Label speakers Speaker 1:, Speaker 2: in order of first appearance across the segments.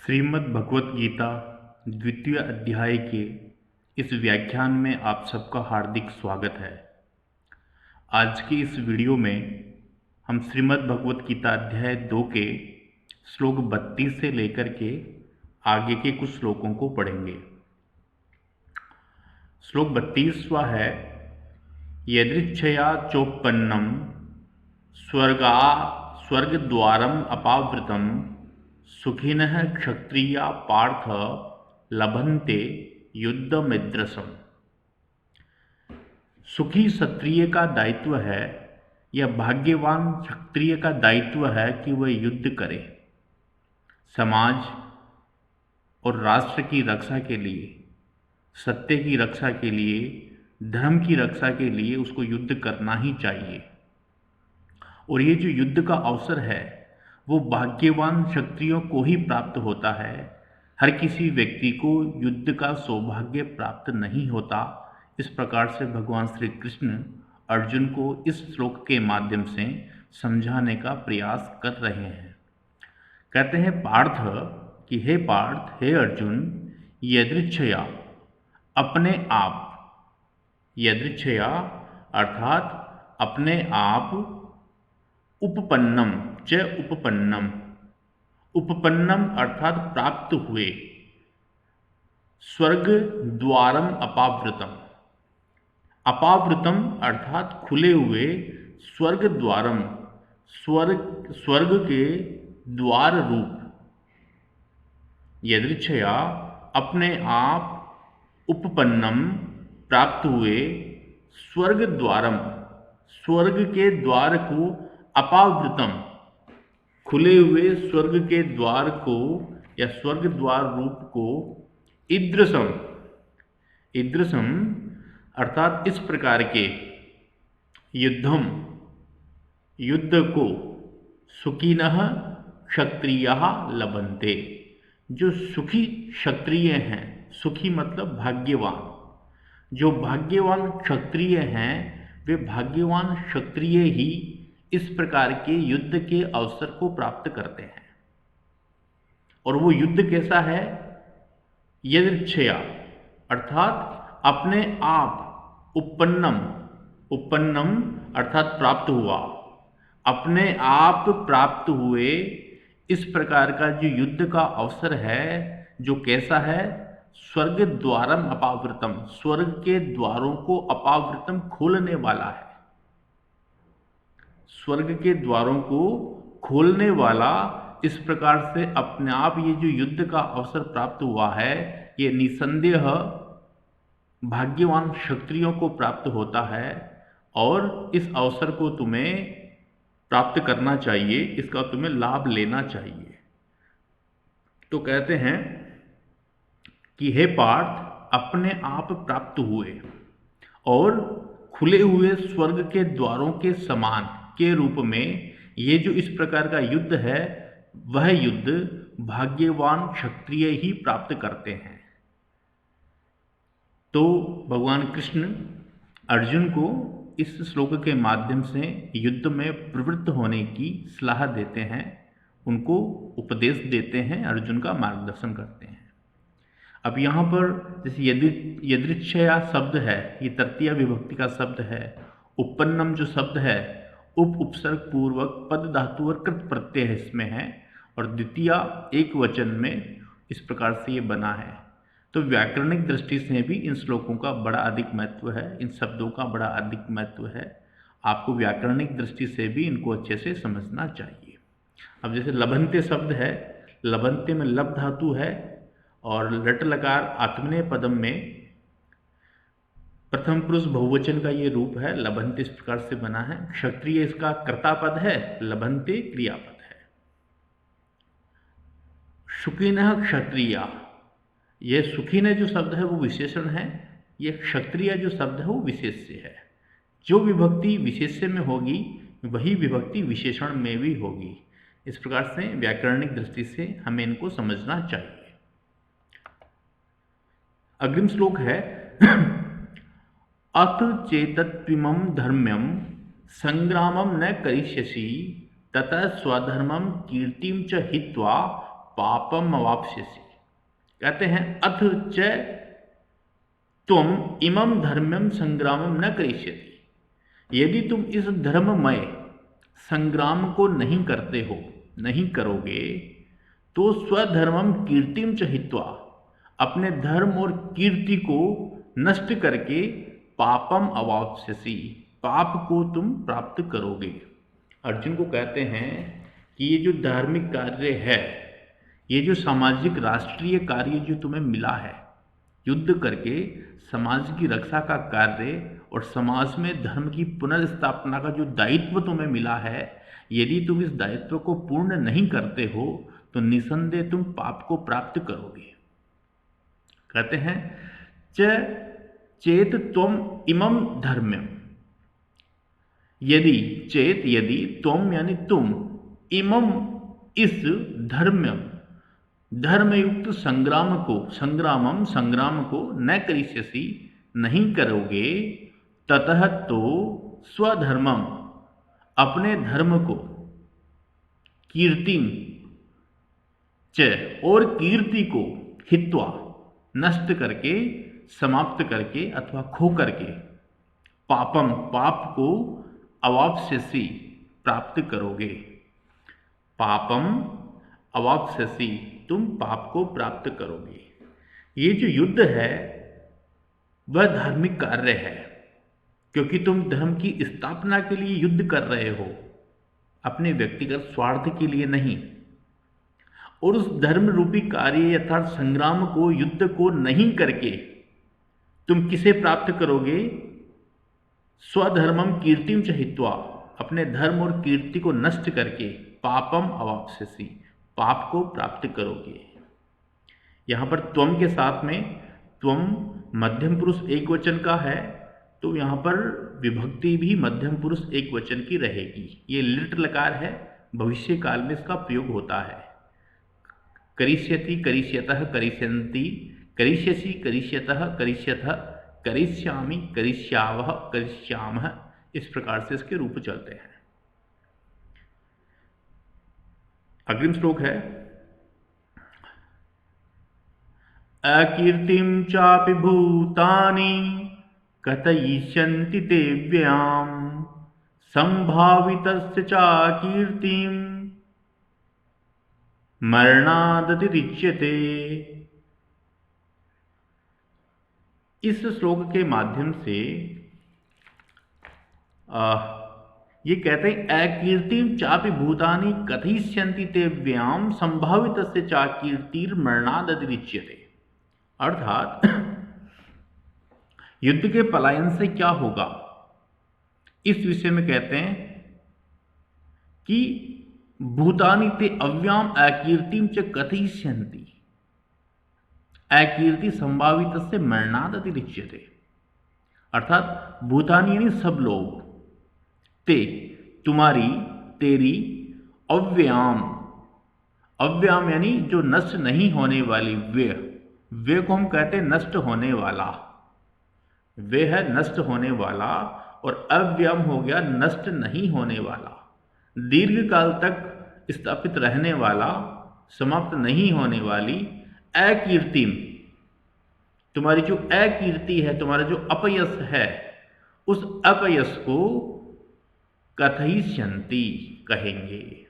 Speaker 1: श्रीमद् भगवत गीता द्वितीय अध्याय के इस व्याख्यान में आप सबका हार्दिक स्वागत है। आज की इस वीडियो में हम श्रीमद् भगवत गीता अध्याय 2 के श्लोक 32 से लेकर के आगे के कुछ श्लोकों को पढ़ेंगे। श्लोक 32वां है, यदृच्छया चोपन्नम स्वर्गद्वारम अपावृतम सुखिनः क्षत्रिया पार्थ लभन्ते युद्धमिद्रसम। सुखी क्षत्रिय का दायित्व है या भाग्यवान क्षत्रिय का दायित्व है कि वह युद्ध करे। समाज और राष्ट्र की रक्षा के लिए, सत्य की रक्षा के लिए, धर्म की रक्षा के लिए उसको युद्ध करना ही चाहिए। और ये जो युद्ध का अवसर है वो भाग्यवान क्षत्रियों को ही प्राप्त होता है। हर किसी व्यक्ति को युद्ध का सौभाग्य प्राप्त नहीं होता। इस प्रकार से भगवान श्री कृष्ण अर्जुन को इस श्लोक के माध्यम से समझाने का प्रयास कर रहे हैं। कहते हैं पार्थ कि हे पार्थ, हे अर्जुन, यदृच्छया अपने आप, यदृच्छया अर्थात अपने आप, उपपन्नम च उपपन्नम, उपपन्नम अर्थात प्राप्त हुए, स्वर्ग द्वारम अपावृतम, अपावृतम अर्थात खुले हुए, स्वर्ग द्वारम स्वर्ग के द्वार रूप, यदृच्छया अपने आप, उपपन्नम प्राप्त हुए, स्वर्ग द्वारम स्वर्ग के द्वार को, अपावृतम खुले हुए स्वर्ग के द्वार को या स्वर्ग द्वार रूप को, ईदृशम, ईदृशम अर्थात इस प्रकार के युद्धम युद्ध को, सुखिनः क्षत्रियः लभन्ते जो सुखी क्षत्रिय हैं, सुखी मतलब भाग्यवान, जो भाग्यवान क्षत्रिय हैं वे भाग्यवान क्षत्रिय ही इस प्रकार के युद्ध के अवसर को प्राप्त करते हैं। और वो युद्ध कैसा है? यदृच्छया अर्थात अपने आप, उपपन्नम, उपपन्नम अर्थात प्राप्त हुआ, अपने आप प्राप्त हुए, इस प्रकार का जो युद्ध का अवसर है जो कैसा है? स्वर्ग द्वारम अपावृतम, स्वर्ग के द्वारों को अपावृतम खोलने वाला है, स्वर्ग के द्वारों को खोलने वाला। इस प्रकार से अपने आप ये जो युद्ध का अवसर प्राप्त हुआ है ये निसंदेह भाग्यवान क्षत्रियों को प्राप्त होता है और इस अवसर को तुम्हें प्राप्त करना चाहिए, इसका तुम्हें लाभ लेना चाहिए। तो कहते हैं कि हे पार्थ, अपने आप प्राप्त हुए और खुले हुए स्वर्ग के द्वारों के समान के रूप में ये जो इस प्रकार का युद्ध है वह युद्ध भाग्यवान क्षत्रिय ही प्राप्त करते हैं। तो भगवान कृष्ण अर्जुन को इस श्लोक के माध्यम से युद्ध में प्रवृत्त होने की सलाह देते हैं, उनको उपदेश देते हैं, अर्जुन का मार्गदर्शन करते हैं। अब यहाँ पर जैसे यदृच्छया शब्द है, ये तृतीया विभक्ति का शब्द है। उपपन्नम जो शब्द है उपसर्ग पूर्वक पद धातु और कृत प्रत्यय इसमें है और द्वितीय एक वचन में इस प्रकार से ये बना है। तो व्याकरणिक दृष्टि से भी इन श्लोकों का बड़ा अधिक महत्व है, इन शब्दों का बड़ा अधिक महत्व है। आपको व्याकरणिक दृष्टि से भी इनको अच्छे से समझना चाहिए। अब जैसे लभन्ते शब्द है, लभन्ते में लब धातु है और लट लकार आत्मनेय पदम में प्रथम पुरुष बहुवचन का ये रूप है, लभन्ते इस प्रकार से बना है। क्षत्रिय इसका कर्ता पद है, लभन्ते क्रियापद है। सुखिनः क्षत्रिया, यह सुखिन जो शब्द है वो विशेषण है, यह क्षत्रिय जो शब्द है वो विशेष्य है। जो विभक्ति विशेष्य में होगी वही विभक्ति विशेषण में भी होगी। इस प्रकार से व्याकरणिक दृष्टि से हमें इनको समझना चाहिए। अग्रिम श्लोक है अथ चेतत्विमं धर्म्यं संग्रामं न करिष्यसि ततः स्वधर्मं कीर्तिं च हित्वा पापम अवाप्स्यसि। कहते हैं अथ च तुम इमं धर्मम संग्रामम न करिष्यति। यदि तुम इस धर्ममय संग्राम को नहीं करते हो, नहीं करोगे, तो स्वधर्मम कीर्तिम च हित्वा, अपने धर्म और कीर्ति को नष्ट करके पापम अवाप्स्यसि, पाप को तुम प्राप्त करोगे। अर्जुन को कहते हैं कि ये जो धार्मिक कार्य है, ये जो सामाजिक राष्ट्रीय कार्य जो तुम्हें मिला है, युद्ध करके समाज की रक्षा का कार्य और समाज में धर्म की पुनर्स्थापना का जो दायित्व तुम्हें मिला है, यदि तुम इस दायित्व को पूर्ण नहीं करते हो तो निसंदेह तुम पाप को प्राप्त करोगे। कहते हैं च चेत त्वम इमं धर्म्यम, यदि चेत यदि त्वम यानी तुम, इमं इस धर्म्यम धर्मयुक्त संग्राम को न करिष्यसि नहीं करोगे, ततः तो स्वधर्मम अपने धर्म को, कीर्तिम च और कीर्ति को, हित्वा नष्ट करके, समाप्त करके अथवा खो करके, पापम पाप को, अवाप्स्यसि प्राप्त करोगे। पापम अवाप्स्यसि तुम पाप को प्राप्त करोगे। ये जो युद्ध है वह धार्मिक कार्य है, क्योंकि तुम धर्म की स्थापना के लिए युद्ध कर रहे हो, अपने व्यक्तिगत स्वार्थ के लिए नहीं। और उस धर्म रूपी कार्य अर्थात संग्राम को, युद्ध को नहीं करके तुम किसे प्राप्त करोगे? स्वधर्मम कीर्तिम च हित्वा, अपने धर्म और कीर्ति को नष्ट करके, पापम अवाप्स्यसि पाप को प्राप्त करोगे। यहाँ पर त्वम के साथ में, त्वम मध्यम पुरुष एक वचन का है, तो यहाँ पर विभक्ति भी मध्यम पुरुष एक वचन की रहेगी। ये लिट लकार है, भविष्य काल में इसका प्रयोग होता है। करिष्यति, करिष्यतः, करिष्यन्ति, करिष्यसि, करिष्यतः, करिष्यतः, करिष्यामि, करिष्यावः, करिष्यामः, इस प्रकार से इसके रूप चलते हैं। अग्रिम श्लोक है अकीर्तिं चापि भूतानि कथयिष्यन्ति ते व्ययाम् संभावितस्य चाकीर्तिं मरणादतिरिच्यते। इस श्लोक के माध्यम से ये कहते हैं अकीर्तिम चापि भूतानि कथयिष्यन्ति ते व्ययाम संभावितस्य चाकीर्तिर मरणादतिरिच्यते। अर्थात युद्ध के पलायन से क्या होगा, इस विषय में कहते हैं कि भूतानि ते अव्याम अकीर्तिम च कथयिष्यन्ति, अकीर्ति संभावितस्य मरणादतिरिच्यते। अर्थात भूतानि यानी सब लोग, ते तुम्हारी, तेरी, अव्याम, अव्याम यानी जो नष्ट नहीं होने वाली, व्यय को हम कहते हैं नष्ट होने वाला, व्यय है नष्ट होने वाला, और अव्याम हो गया नष्ट नहीं होने वाला, दीर्घ काल तक स्थापित रहने वाला, समाप्त नहीं होने वाली। अकीर्तिम, तुम्हारी जो अकीर्ति है, तुम्हारा जो अपयश है, उस अपयश को कथयिष्यन्ति कहेंगे।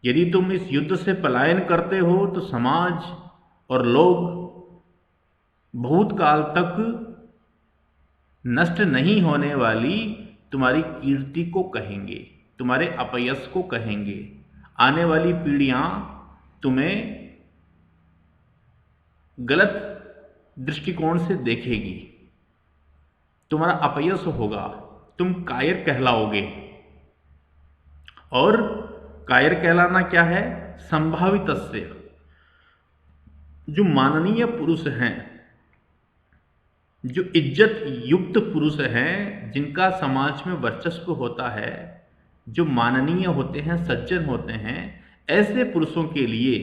Speaker 1: यदि तुम इस युद्ध से पलायन करते हो तो समाज और लोग बहुत काल तक नष्ट नहीं होने वाली तुम्हारी कीर्ति को कहेंगे, तुम्हारे अपयश को कहेंगे। आने वाली पीढ़ियां तुम्हें गलत दृष्टिकोण से देखेगी, तुम्हारा अपयश होगा, तुम कायर कहलाओगे। और कायर कहलाना क्या है? संभावितस्य, जो माननीय पुरुष हैं, जो इज्जत युक्त पुरुष हैं, जिनका समाज में वर्चस्व होता है, जो माननीय होते हैं, सज्जन होते हैं, ऐसे पुरुषों के लिए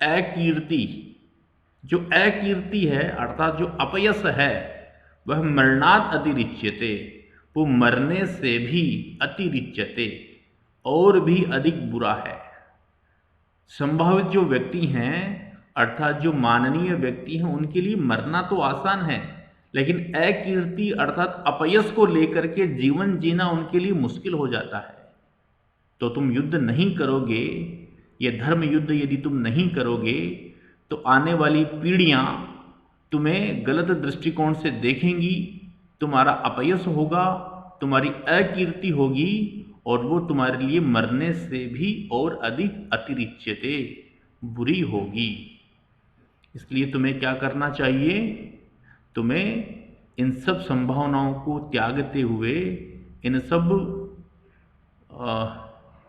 Speaker 1: अकीर्ति, जो अकीर्ति है अर्थात जो अपयश है, वह मरणात् अतिरिच्यते, वो मरने से भी अतिरिच्यते, और भी अधिक बुरा है। संभावित जो व्यक्ति हैं अर्थात जो माननीय व्यक्ति हैं उनके लिए मरना तो आसान है, लेकिन अकीर्ति अर्थात अपयश को लेकर के जीवन जीना उनके लिए मुश्किल हो जाता है। तो तुम युद्ध नहीं करोगे, ये धर्म युद्ध यदि तुम नहीं करोगे तो आने वाली पीढ़ियां तुम्हें गलत दृष्टिकोण से देखेंगी, तुम्हारा अपयश होगा, तुम्हारी अकीर्ति होगी और वो तुम्हारे लिए मरने से भी और अधिक अतिरिच्यते बुरी होगी। इसलिए तुम्हें क्या करना चाहिए? तुम्हें इन सब संभावनाओं को त्यागते हुए, इन सब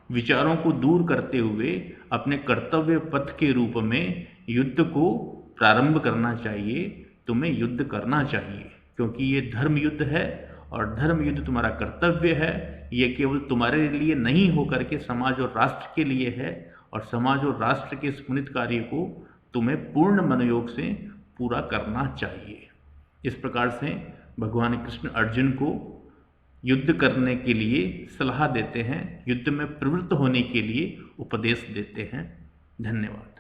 Speaker 1: विचारों को दूर करते हुए अपने कर्तव्य पथ के रूप में युद्ध को प्रारंभ करना चाहिए। तुम्हें युद्ध करना चाहिए क्योंकि ये धर्म युद्ध है और धर्म युद्ध तुम्हारा कर्तव्य है। ये केवल तुम्हारे लिए नहीं होकर के समाज और राष्ट्र के लिए है और समाज और राष्ट्र के इस पुनित कार्य को तुम्हें पूर्ण मनोयोग से पूरा करना चाहिए। इस प्रकार से भगवान कृष्ण अर्जुन को युद्ध करने के लिए सलाह देते हैं, युद्ध में प्रवृत्त होने के लिए उपदेश देते हैं। धन्यवाद।